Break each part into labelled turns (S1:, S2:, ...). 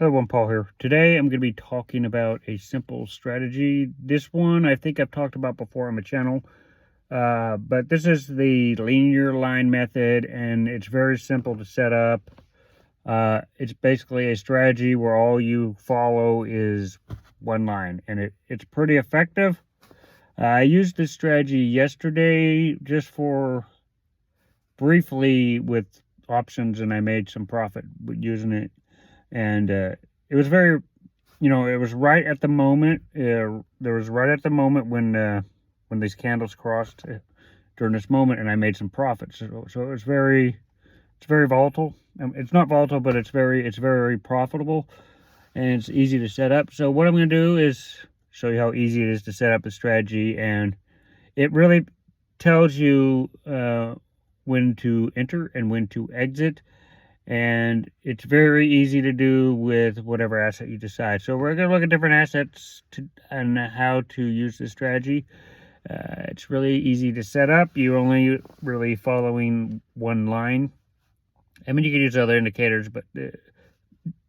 S1: Hello, Paul here. Today I'm going to be talking about a simple strategy. This one I think I've talked about before on my channel, but this is the linear line method, and it's very simple to set up. It's basically a strategy where all you follow is one line, and it's pretty effective. I used this strategy yesterday just for briefly with options, and I made some profit using it. And it was very, it was right at the moment. There was right at the moment when these candles crossed during this moment, and I made some profits. So it's very volatile. It's not volatile, but it's very profitable, and it's easy to set up. So what I'm going to do is show you how easy it is to set up a strategy, and it really tells you when to enter and when to exit. And it's very easy to do with whatever asset you decide. So we're going to look at different assets and how to use this strategy. It's really easy to set up. You're only really following one line. I mean, you can use other indicators, but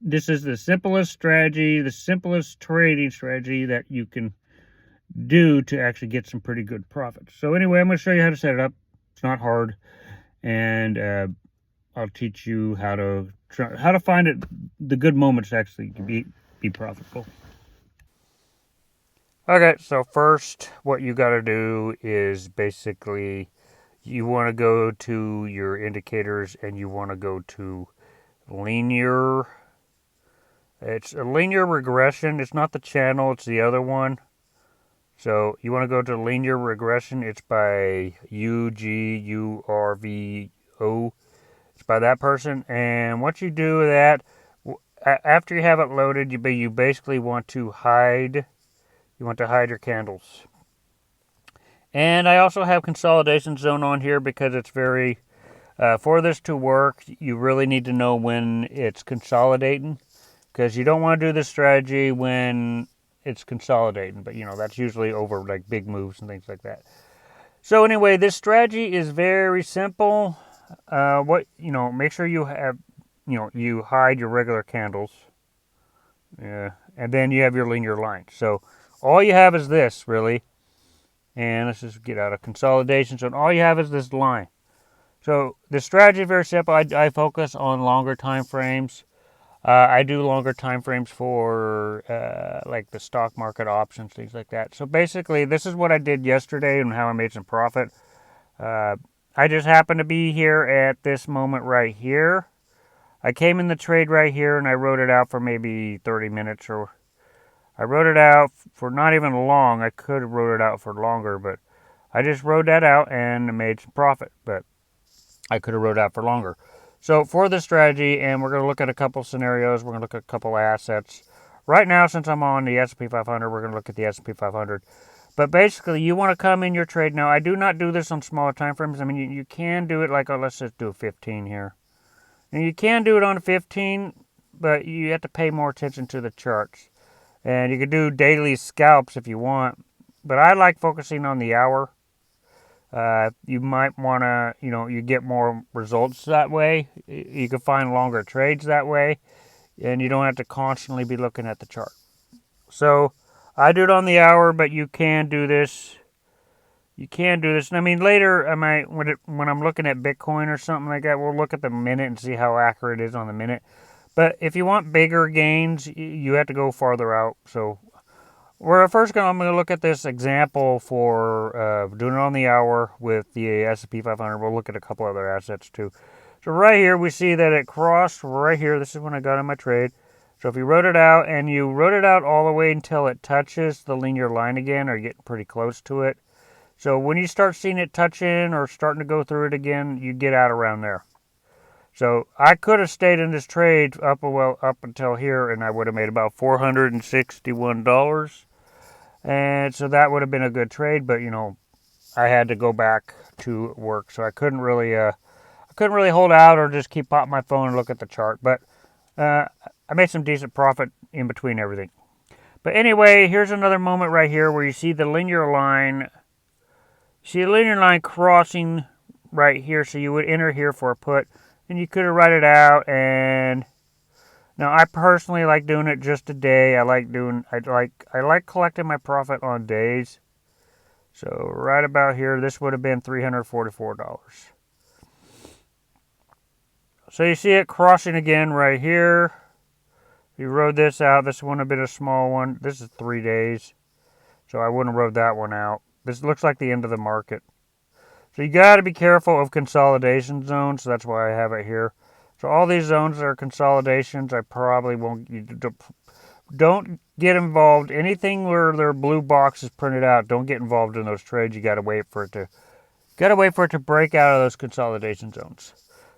S1: this is the simplest strategy, the simplest trading strategy that you can do to actually get some pretty good profits. So anyway, I'm going to show you how to set it up. It's not hard, and I'll teach you how to find the good moments to actually be profitable. Okay, so first what you got to do is basically you want to go to your indicators and you want to go to linear. It's a linear regression. It's not the channel, it's the other one. So you want to go to linear regression. It's by UGURVO. It's by that person. And what you do with that, after you have it loaded, you basically want to hide. You want to hide your candles. And I also have consolidation zone on here because it's very, for this to work, you really need to know when it's consolidating, because you don't want to do this strategy when it's consolidating, but that's usually over like big moves and things like that. So anyway, this strategy is very simple. Make sure you have, you hide your regular candles, and then you have your linear line. So all you have is this, really. And let's just get out of consolidation. So all you have is this line. So the strategy is very simple. I focus on longer time frames. I do longer time frames for like the stock market options, things like that. So basically, this is what I did yesterday and how I made some profit. I just happened to be here at this moment right here. I came in the trade right here and I wrote it out for maybe 30 minutes, or I wrote it out for not even long. I could have wrote it out for longer, but I just wrote that out and made some profit. But I could have wrote it out for longer. So for this strategy, and we're going to look at a couple scenarios. We're going to look at a couple assets. Right now, since I'm on the S&P 500, we're going to look at the S&P 500. But basically, you want to come in your trade. Now, I do not do this on smaller time frames. I mean, you can do it like, let's just do a 15 here. And you can do it on a 15, but you have to pay more attention to the charts. And you can do daily scalps if you want. But I like focusing on the hour. You might want to, you get more results that way. You can find longer trades that way. And you don't have to constantly be looking at the chart. So I do it on the hour, but you can do this. You can do this. And I mean, later, when I'm looking at Bitcoin or something like that, we'll look at the minute and see how accurate it is on the minute. But if you want bigger gains, you have to go farther out. So I'm going to look at this example for doing it on the hour with the S&P 500. We'll look at a couple other assets too. So right here, we see that it crossed right here. This is when I got in my trade. So if you wrote it out, and you wrote it out all the way until it touches the linear line again, or you're getting pretty close to it. So when you start seeing it touching or starting to go through it again, you get out around there. So I could have stayed in this trade up until here, and I would have made about $461. And so that would have been a good trade, but I had to go back to work, so I couldn't really hold out or just keep popping my phone and look at the chart. But I made some decent profit in between everything. But anyway, here's another moment right here where you see the linear line. See the linear line crossing right here, so you would enter here for a put, and you could have write it out, and Now, I personally like doing it just a day. I like collecting my profit on days. So right about here, this would have been $344. So you see it crossing again right here. You rode this out. This would have been a small one. This is 3 days. So I wouldn't have rode that one out. This looks like the end of the market. So you got to be careful of consolidation zones. So that's why I have it here. So all these zones are consolidations. I probably won't. Don't get involved. Anything where their blue box is printed out, don't get involved in those trades. You got to wait for it to break out of those consolidation zones.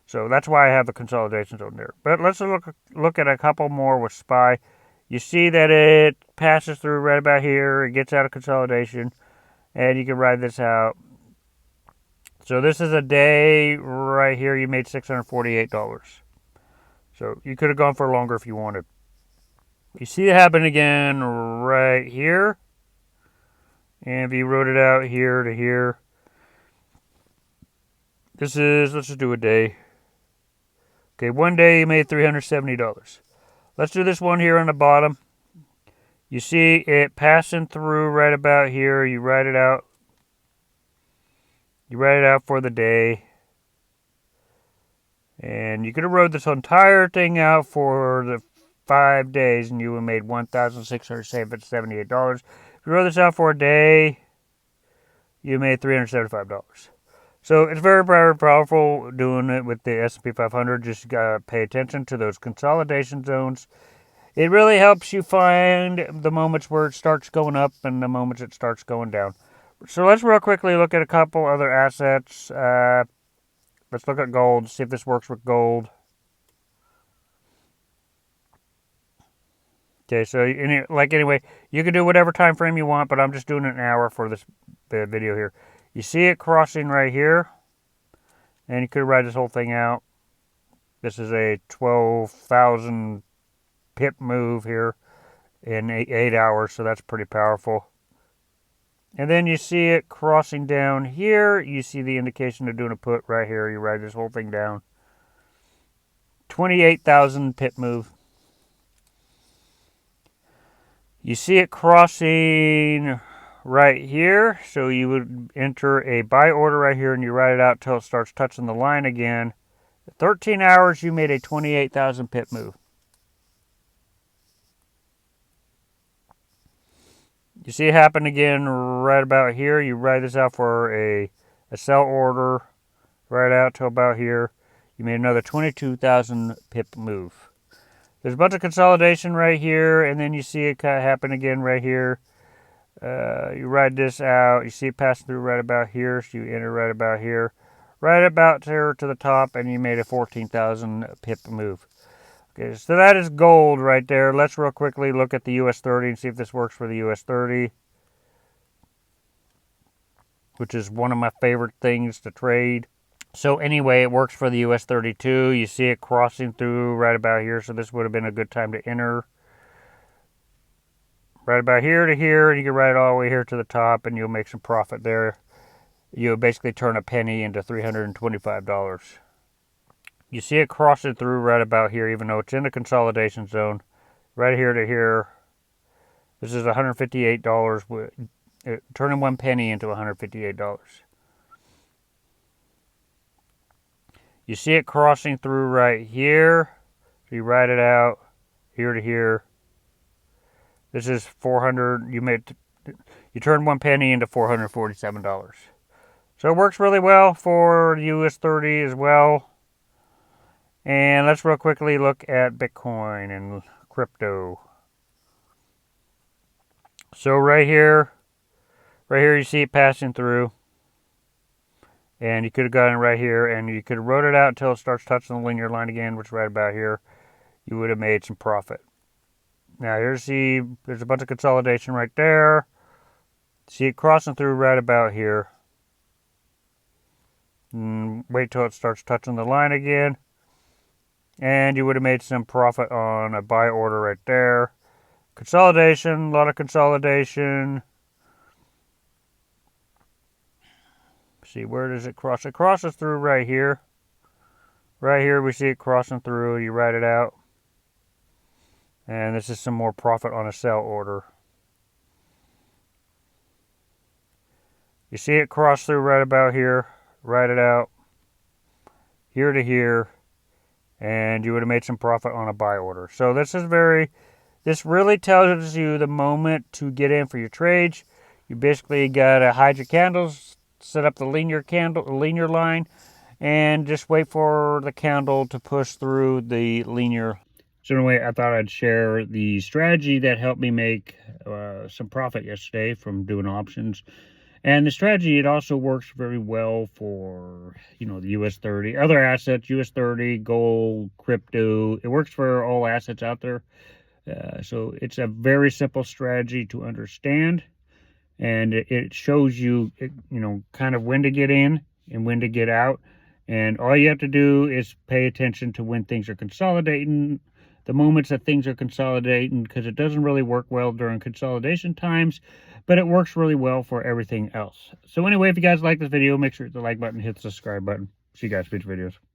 S1: So that's why I have the consolidation zone there. But let's look at a couple more with SPY. You see that it passes through right about here. It gets out of consolidation, and you can ride this out. So this is a day right here. You made $648. So you could have gone for longer if you wanted. You see it happen again right here. And if you wrote it out here to here, let's just do a day. Okay, one day you made $370. Let's do this one here on the bottom. You see it passing through right about here. You write it out. You write it out for the day. And you could have rode this entire thing out for the 5 days and you would have made $1,678. If you rode this out for a day, you made $375. So it's very, very powerful doing it with the S&P 500. Just gotta pay attention to those consolidation zones. It really helps you find the moments where it starts going up and the moments it starts going down. So let's real quickly look at a couple other assets. Let's look at gold, see if this works with gold. Okay, so anyway, you can do whatever time frame you want, but I'm just doing it an hour for this video here. You see it crossing right here, and you could ride this whole thing out. This is a 12,000 pip move here in 8 hours, so that's pretty powerful. And then you see it crossing down here. You see the indication of doing a put right here. You ride this whole thing down. 28,000 pip move. You see it crossing right here. So you would enter a buy order right here and you ride it out until it starts touching the line again. 13 hours, you made a 28,000 pip move. You see it happen again right about here. You ride this out for a sell order right out till about here. You made another 22,000 pip move. There's a bunch of consolidation right here, and then you see it kind of happen again right here. You ride this out. You see it passing through right about here, so you enter right about here. Right about here to the top, and you made a 14,000 pip move. Okay, so that is gold right there. Let's real quickly look at the US 30 and see if this works for the US 30, which is one of my favorite things to trade. So anyway, it works for the US 32. You see it crossing through right about here, so this would have been a good time to enter. Right about here to here, and you can ride it all the way here to the top, and you'll make some profit there. You'll basically turn a penny into $325. You see it crossing through right about here, even though it's in the consolidation zone. Right here to here. This is $158, turning 1 penny into $158. You see it crossing through right here. So you ride it out here to here. This is 400. You turn 1 penny into $447. So it works really well for the US 30 as well. And let's real quickly look at Bitcoin and crypto. So right here you see it passing through. And you could have gotten it right here, and you could have rode it out until it starts touching the linear line again, which is right about here. You would have made some profit. Now there's a bunch of consolidation right there. See it crossing through right about here. And wait till it starts touching the line again. And you would have made some profit on a buy order right there. Consolidation, a lot of consolidation. See, where does it cross? It crosses through right here. Right here we see it crossing through. You write it out. And this is some more profit on a sell order. You see it cross through right about here, write it out, here to here, and you would have made some profit on a buy order. So this really tells you the moment to get in for your trades. You basically got to hide your candles, set up the linear line, and just wait for the candle to push through the linear. So anyway, I thought I'd share the strategy that helped me make some profit yesterday from doing options. And the strategy, it also works very well for, the US 30, other assets, US 30, gold, crypto. It works for all assets out there. So it's a very simple strategy to understand. And it shows you, kind of when to get in and when to get out. And all you have to do is pay attention to when things are consolidating, the moments that things are consolidating, because it doesn't really work well during consolidation times, but it works really well for everything else. So anyway, if you guys like this video, make sure to hit the like button, hit the subscribe button. See you guys in future videos.